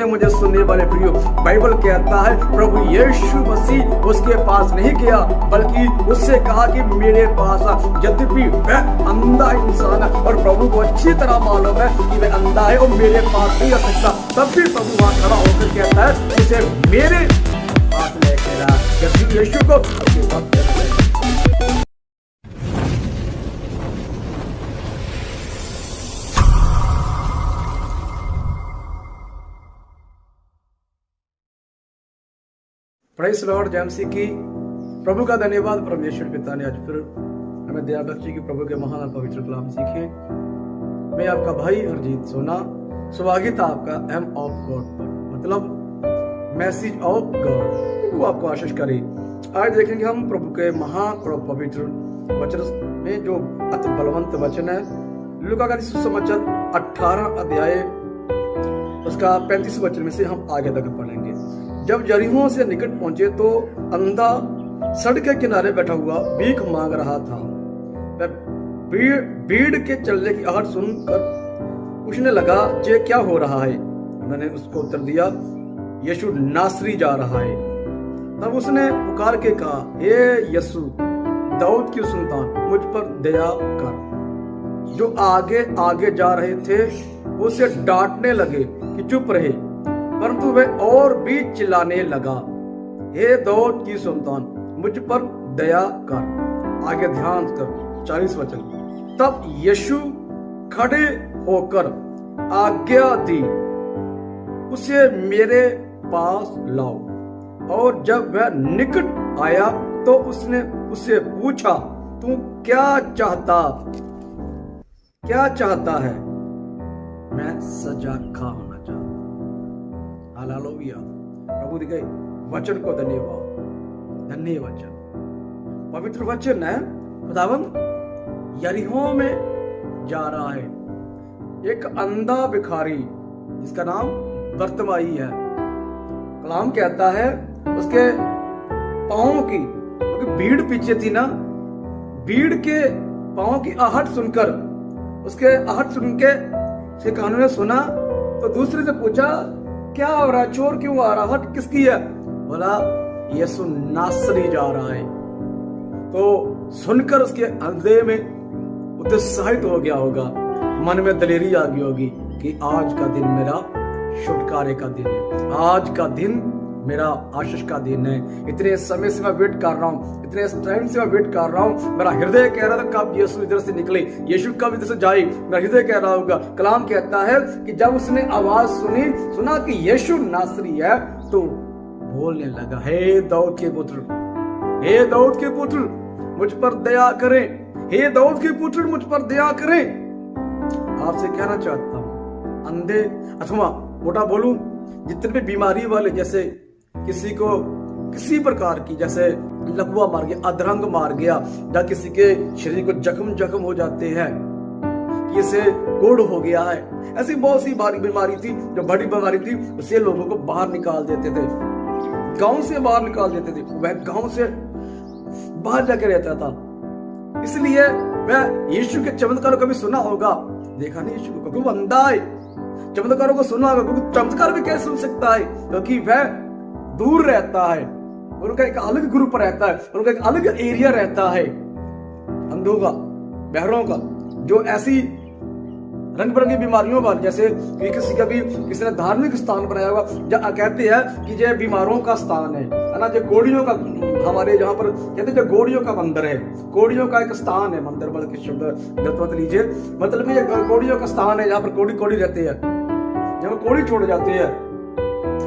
मुझे सुनने वाले प्रियो, बाइबल कहता है प्रभु यीशु मसीह उसके पास नहीं गया, बल्कि उससे कहा कि मेरे पास आ। यद्यपि वह अंधा इंसान है और प्रभु को अच्छी तरह मालूम है कि वह अंधा है और मेरे पास नहीं आ सकता, तब भी प्रभु वहां खड़ा होकर कहता है उसे मेरे पास लेके आ। यीशु को उसके पास प्रेज़ लॉर्ड। जैमसी की प्रभु का धन्यवाद। परमेश्वर पिता ने आज फिर हमें दया बख्शी कि प्रभु के महान और पवित्र कलाम सीखें। मैं आपका भाई हरजीत सोना, स्वागत आपका एम ऑफ गॉड पर, मतलब मैसेज ऑफ गॉड। वो आपको आशीष करे। आज देखेंगे हम प्रभु के महान और पवित्र वचन में जो अति बलवंत वचन है, लूका का सुसमाचार 18 अध्याय उसका 35 वचन में से हम आगे तक पढ़ेंगे। जब यरीहो से निकट पहुंचे तो अंधा सड़क के किनारे बैठा हुआ भीख मांग रहा था। भीड़ के चलने की आहट सुनकर पूछने लगा, ये क्या हो रहा है? मैंने उसको उत्तर दिया, यीशु नासरी जा रहा है। तब उसने पुकार के कहा, हे यीशु दाऊद की संतान, मुझ पर दया कर। जो आगे आगे जा रहे थे उसे डांटने लगे कि चुप रहे, परंतु वह और भी चिल्लाने लगा, हे दाऊद की संतान, मुझ पर दया कर। आगे ध्यान कर 40 वचन। तब यीशु खड़े होकर आज्ञा दी, उसे मेरे पास लाओ। और जब वह निकट आया तो उसने उससे पूछा, तू क्या चाहता है? मैं सजा खा होना चाहता। हालेलुया। प्रभु के वचन को धन्यवाद। धन्य वचन, पवित्र वचन है। खुदावन यरीहो में जा रहा है एक अंधा भिखारी जिसका नाम बर्तमाई है। कलाम कहता है उसके पांव की, क्योंकि भीड़ पीछे थी ना, भीड़ के पांव की आहट सुनकर, उसके आहट सुन के उसके कानों ने सुना तो दूसरे से पूछा, क्या हो रहा है? चोर क्यों आ रहा? हट किसकी है? बोला, यीशु नासरी जा रहा है। तो सुनकर उसके हृदय में उत्साहित हो गया होगा, मन में दलेरी आ गई होगी कि आज का दिन मेरा छुटकारे का दिन है, आज का दिन मेरा आशीष का दिन है। इतने समय से मैं वेट कर रहा हूँ, इतने टाइम से मैं वेट कर रहा हूँ। मेरा हृदय कह रहा था कब यीशु इधर से निकले, यीशु कब इधर से जाए, मेरा हृदय कह रहा होगा। कलाम कहता है कि जब उसने आवाज सुना कि यीशु नासरी है, तो बोलने लगा, हे दाऊद के पुत्र, हे दाऊद के पुत्र, मुझ पर दया करें। हे दाऊद के पुत्र, मुझ पर दया करें। आपसे कहना चाहता हूँ, अंधे अथवा मोटा बोलूं, जितने भी बीमारी वाले, जैसे किसी को किसी प्रकार की, जैसे लकवा मार गया, अधरंग मार गया, या किसी के शरीर को जख्म हो जाते हैं, कि इसे कोढ़ हो गया है, ऐसी बहुत सी बीमारी थी जो बड़ी बीमारी थी, उससे लोगों को बाहर निकाल देते थे, गांव से बाहर निकाल देते थे। वह गांव से बाहर जाके रहता था, इसलिए वह यीशु के चमत्कारों कभी सुना होगा, देखा नहीं यीशु को, क्योंकि वो अंधा है। चमत्कारों को सुना होगा, क्योंकि चमत्कार भी कैसे सुन सकता है? क्योंकि वह दूर रहता है, उनका एक अलग ग्रुप रहता है, उनका एक अलग एरिया रहता है, अंधों का, बहरों का, जो ऐसी रंग बिरंगी बीमारियों वाले, जैसे किसी ने धार्मिक स्थान बनाया हुआ, जहाँ कहते हैं कि ये बीमारों का स्थान है ना, जो गोड़ियों का, हमारे जहाँ पर कहते हैं जो गोड़ियों का मंदिर है, गोड़ियों का एक स्थान है, मंदिर बल्कि शब्द गलत लीजिए, मतलब ये गोड़ियों का स्थान है, जहाँ पर कोड़ी रहते हैं, जब कोड़ी छोड़ जाते हैं,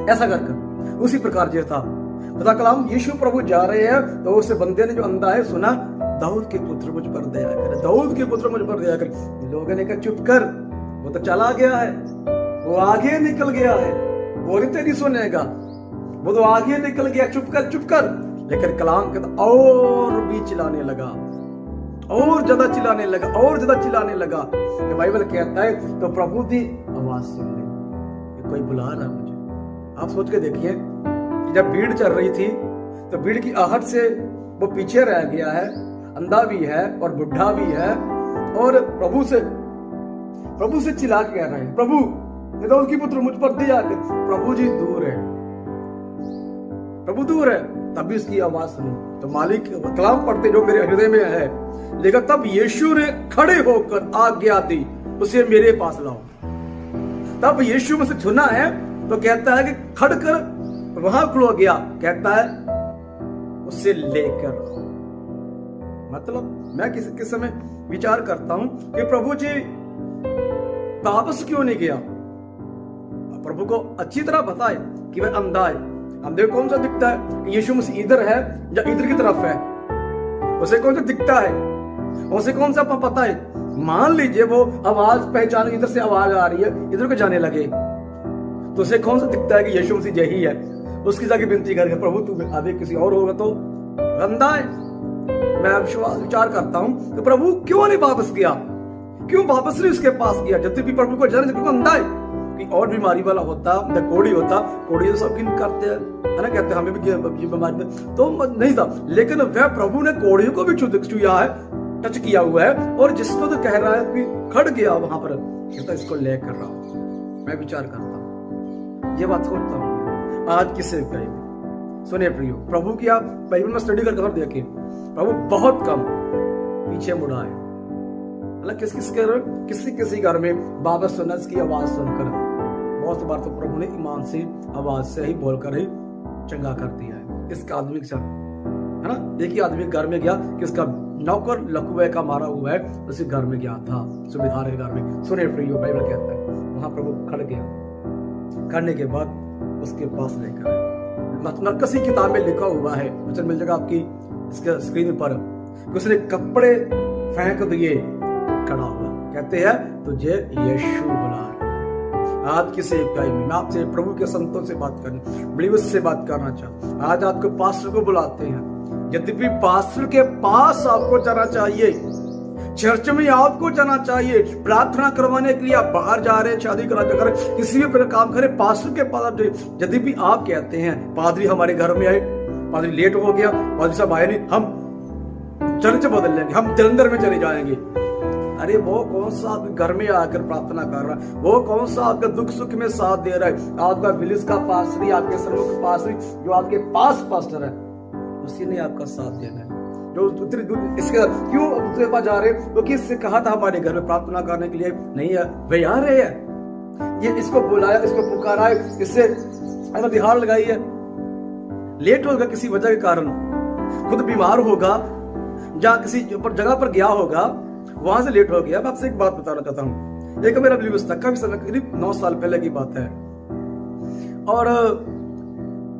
ऐसा करके उसी प्रकार जो था। पता कलाम यीशु प्रभु जा रहे हैं तो उस बंदे ने जो अंधा है सुना, दाऊद के पुत्र मुझ पर दया कर, दाऊद के पुत्र मुझ पर दया कर। लोगों ने कहा चुप कर, वो तो चला गया है, वो आगे निकल गया है, वो नहीं तेरी सुनेगा, वो तो आगे निकल गया, चुप कर चुप कर। लेकिन कलाम कहता और भी चिल्लाने लगा, और ज्यादा चिल्लाने लगा, और ज्यादा चिल्लाने लगा। तो बाइबल कहता है तो प्रभु की आवाज सुन ली, कोई बुला रहा मुझे। आप सोच के देखिए कि जब भीड़ चल रही थी तो भीड़ की आहट से वो पीछे रह गया है, अंधा भी है और बुढ़ा भी है, और प्रभु से चिल्ला के कह रहे हैं, प्रभु ये तो उसकी पुत्र मुझ पर दिया कर। प्रभु जी दूर है, प्रभु दूर है, तभी उसकी आवाज सुनी। तो मालिक कलाम पढ़ते जो मेरे हृदय में है, लेकिन तब यीशु ने खड़े होकर आज्ञा दी, उसे मेरे पास लाओ। तब यीशु मुझसे सुना है तो कहता है कि खड़ कर वहां खड़ो गया, कहता है उसे लेकर। मतलब मैं किस समय विचार करता हूं कि प्रभु जी वापस क्यों नहीं गया। प्रभु को अच्छी तरह पता है कि वह अंधा है। अंधे को कौन सा दिखता है कि यीशु मसीह इधर है या इधर की तरफ है, उसे कौन सा दिखता है, उसे कौन सा पता है। मान लीजिए वो आवाज पहचान, इधर से आवाज आ रही है, इधर को जाने लगे, तो उसे कौन सा दिखता है कि यीशु मसीह यही है। उसकी जाके विनती करके प्रभु तू आगे किसी और होगा तो अंधा है। मैं विचार करता हूं कि प्रभु क्यों नहीं वापस गया, क्यों वापस नहीं उसके पास गया। जब भी प्रभु को जाने क्यों अंधा है, और बीमारी वाला होता, कोड़ी होता, कोड़ी तो सब करते हैं, है ना, कहते हैं हमें भी बीमारी में तो नहीं था, लेकिन वह प्रभु ने कोड़ी को भी छुआ है, टच किया हुआ है, और जिसको तो कह रहा है कि खड़ गया वहां पर, कहता इसको ले कर रहा हूं। मैं विचार करता हूं, ये बात सोचता हूं आज किसे कहेंगे। सुने प्रियो, प्रभु की आप बाइबल में स्टडी करके देखें, प्रभु बहुत कम पीछे मुड़ा है। किसी घर में बाबा सुनस की आवाज सुनकर बहुत बार तो प्रभु ने ईमान से आवाज से ही बोलकर ही चंगा कर दिया है। इसका आदमी के साथ, है ना, एक ही आदमी घर में गया कि उसका नौकर लकवे का मारा हुआ है, उसी घर में गया था, सुबेदार के घर में। सुने प्रियो, बाइबल कहता है वहां प्रभु खड़ गया, खड़ने के बाद उसके पास लेकर मतलब किसी किताब में लिखा हुआ है, वचन मिल जाएगा आपकी इसके स्क्रीन पर, उसने कपड़े फेंक दिए, खड़ा हुआ, कहते हैं तुझे यीशु बुला रहा। आज की सेवकाई में मैं आपसे प्रभु के संतों से बात करनी, बिलीवर्स से बात करना चाहता। आज आपको पास्टर को बुलाते हैं, यद्यपि पास्टर के पास आपको जाना चाहिए, चर्च में आपको जाना चाहिए, प्रार्थना करवाने के लिए आप बाहर जा रहे हैं, शादी करा किसी भी प्रकार काम करें, पास्टर के पास आप जाइए। यद्यपि आप कहते हैं पादरी हमारे घर में आए, पादरी लेट हो गया, पादरी साहब आए नहीं, हम चर्च बदल लेंगे, हम जलंधर में चले जाएंगे। अरे वो कौन सा आपके घर में आकर प्रार्थना कर रहा है, वो कौन सा आपका दुख सुख में साथ दे रहा है। आपका विलिस का पास्टर, आपके सर्वों का पास्टर जो आपके पास पास्टर है, उसी ने आपका साथ देना है। जो उतनी दूर इसके क्यों उतरे पास जा रहे, क्योंकि इससे कहा था हमारे घर में प्रार्थना करने के लिए नहीं है, वे आ रहे हैं, ये इसको बुलाया, इसको पुकारा है, इससे दिहाड़ लगाई है। लेट होगा किसी वजह के कारण, खुद बीमार होगा, जहाँ किसी जगह पर गया होगा, वहां से लेट हो गया। मैं आपसे एक बात बताना चाहता हूँ, एक मेरा बिलीवर्स था, काफी समय करीब 9 साल पहले की बात है, और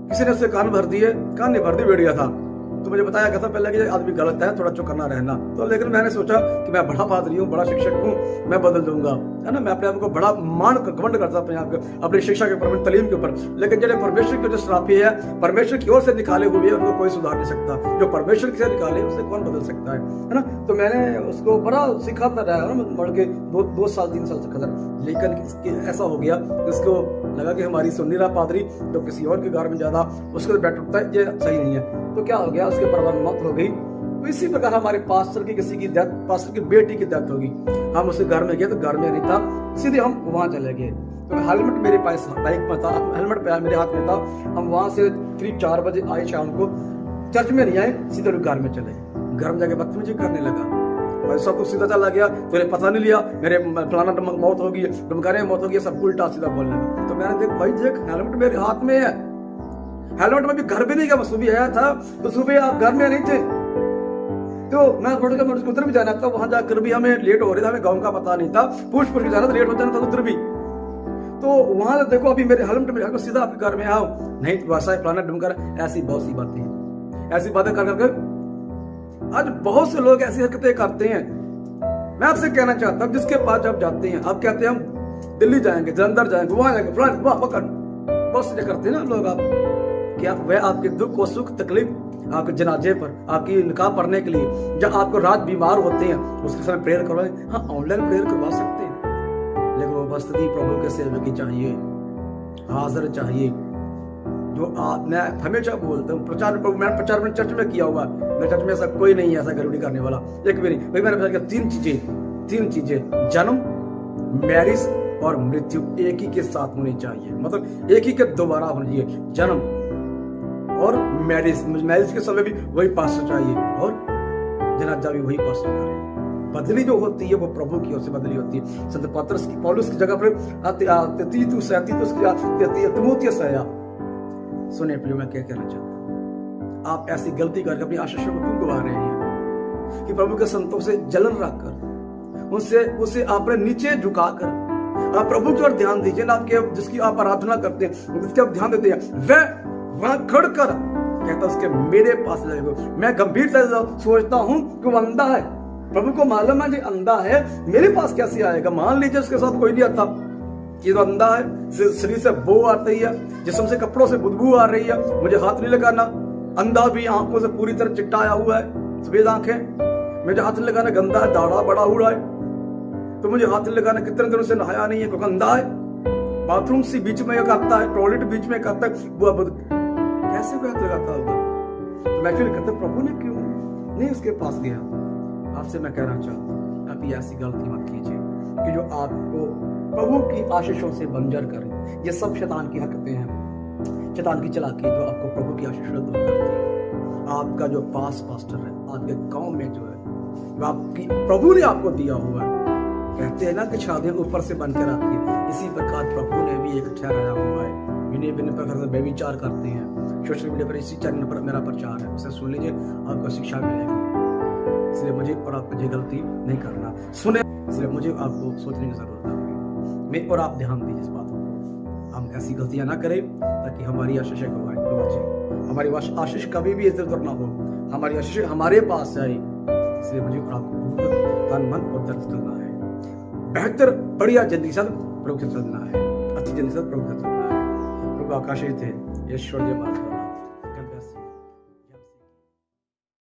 किसी ने उससे कान भर दिए, कान नहीं भर दी, बेड़िया था। तो मुझे बताया गया था पहले कि आदमी गलत है, थोड़ा चौकन्ना रहना। तो लेकिन मैंने सोचा कि मैं बड़ा पादरी हूँ, बड़ा शिक्षक हूँ, मैं बदल दूंगा, है ना, मैं अपने आप को बड़ा मान घमंड करता अपने आप को, अपनी शिक्षा के ऊपर, तालीम के ऊपर। लेकिन जो परमेश्वर के जो श्रापी है, परमेश्वर की ओर से निकाले हुए, उनको कोई सुधार नहीं सकता। जो परमेश्वर से निकाले उसे कौन बदल सकता है ना। तो मैंने उसको बड़ा सिखाता रहा ना, बढ़ के 2 साल 3 साल तक। लेकिन ऐसा हो गया, उसको लगा कि हमारी सुन नहीं रहा पादरी, तो किसी और के घर में ज्यादा उसको बैठ उठता है, ये सही नहीं है। तो क्या हो गया, उसके परिवार में मौत हो गई। तो इसी प्रकार हमारे पास्टर की किसी की डेथ, पास्टर की बेटी की डेथ होगी। हम उसके घर में गए तो घर में नहीं था, सीधे हम वहां चले गए। तो हेलमेट मेरे पास बाइक में था, हेलमेट मेरे हाथ में था। हम वहां से करीब 4 बजे आए शाम को, चर्च में नहीं आए, सीधे घर में चले गए। घर में जाके बदतमीजी करने लगा, भाई सब कुछ सीधा चला गया, तुमने पता नहीं लिया, मेरे फलाना मौत होगी, डमकारे मौत होगी, सब उल्टा सीधा बोलने लगा। तो मैंने देख भाई देख, हेलमेट मेरे हाथ में है, हेलमेट में भी घर भी नहीं गया, सुबह आया था तो सुबह आप घर में नहीं थे। तो मैं उधर भी जाना था, वहां जाकर भी हमें लेट हो रहा था, हमें गांव का पता नहीं था, पूछ के जाना था, लेट हो जाना था उधर भी। तो वहां देखो अभी मेरे हेलमेट में सीधा आपके घर में आओ, नहीं तो वैसा फलाना डमकर, ऐसी बहुत सी बातें हैं, ऐसी बातें कर करके आज बहुत से लोग ऐसी हरकतें करते हैं। मैं आपसे कहना चाहता हूँ, जिसके पास आप जाते हैं, आप कहते हैं हम दिल्ली जाएंगे, जलंधर जाएंगे, वहां जाएंगे, बहुत से करते हैं ना लोग। आप क्या वह आपके दुख और सुख तकलीफ, आपके जनाजे पर, आपकी निकाह पढ़ने के लिए, जब आपको रात बीमार होते हैं उसके समय प्रेयर करवाएं। हाँ, ऑनलाइन प्रेयर करवा सकते हैं, लेकिन वो बस्ती प्रभु के सेवक की चाहिए, हाजिर चाहिए। जो मैं हमेशा बोलता हूँ, प्रचार मैंने चर्च में किया हुआ, मेरे चर्च में ऐसा कोई नहीं है ऐसा गड़बड़ी करने वाला, एक भी नहीं। भाई मैंने बताया 3 चीजें, जन्म, मैरिज और मृत्यु एक ही के साथ होनी चाहिए, मतलब एक ही के दोबारा होनी चाहिए, जन्म और मैरिज के समय भी वही पास चाहिए और जनाजा भी वही पास करे। बदली जो होती है वो प्रभु की ओर से बदली होती है। संत पौलुस की जगह पर तीमुथियुस है। सुने प्रियो, मैं क्या कहना चाहता हूँ, आप ऐसी गलती करके अपनी आशीषों को क्यों गवा रहे हैं कि प्रभु के संतों से जलन रखकर उसे आपने नीचे झुकाकर आप प्रभु की ओर ध्यान दीजिए ना। आपके जिसकी आप आराधना करते हैं, जिसके आप ध्यान देते हैं, वह वहां खड़कर कहता उसके मेरे पास लगेगा। मैं गंभीरता से सोचता हूं कि वो अंधा है। प्रभु को मालूम है जी अंधा है, मेरे पास कैसे आएगा। मान लीजिए उसके साथ कोई नहीं आता, ये तो अंधा है, शरीर से बो आती है, जिस्म से कपड़ों से बदबू आ रही है, मुझे हाथ नहीं लगाना। अंधा भी आंखों से पूरी तरह चिट्टाया हुआ है, सफेद आंखें, मुझे हाथ नहीं लगाना। गंदा है, दाढ़ा बड़ा हुआ है, तो मुझे हाथ नहीं लगाना। कितने दिनों से नहाया नहीं है क्योंकि अंधा है। बाथरूम से बीच में करता है, टॉयलेट बीच में करता है, वो कैसे हाथ लगाता होगा। तो मैं क्यों कहता, प्रभु ने क्यों नहीं उसके पास गया। आपसे मैं कहना चाहता हूँ, आप ऐसी गलती मत कीजिए कि जो आपको प्रभु की आशीषों से बंजर करे। ये सब शैतान की हरकतें हैं, शैतान की चालाकी जो आपको प्रभु की आशीषों दूर करती है। आपका जो पास्टर है, आपके गांव में जो है, वो आपकी प्रभु ने आपको दिया हुआ है। कहते हैं ना कि शादियां ऊपर से बनकर आती है, इसी प्रकार प्रभु ने भी एक ठहराया हुआ है। विभिन्न प्रकार से व्यभिचार करते हैं। सोशल मीडिया पर इसी चैनल पर मेरा प्रचार है, उसे सुन लीजिए, आपको शिक्षा मिलेगी। इसलिए मुझे और आपको ये गलती नहीं करना, सुने, इसलिए मुझे आपको सोचने की जरूरत है। मैं और आप ध्यान दीजिए इस बातों को, हम ऐसी गलतियां ना करें ताकि हमारी आशीष गवाचे, हमारी आशीष कभी भी इधर उधर ना हो, हमारी आशीष हमारे पास आए। इसलिए मुझे और आपको तन मन और दर्द चलना है, बेहतर बढ़िया जिंदगी से प्रभु से चलना है, अच्छी जिंदगी से प्रभु से चलना है। प्रभु आकाशीय थे, ईश्वर जय बात।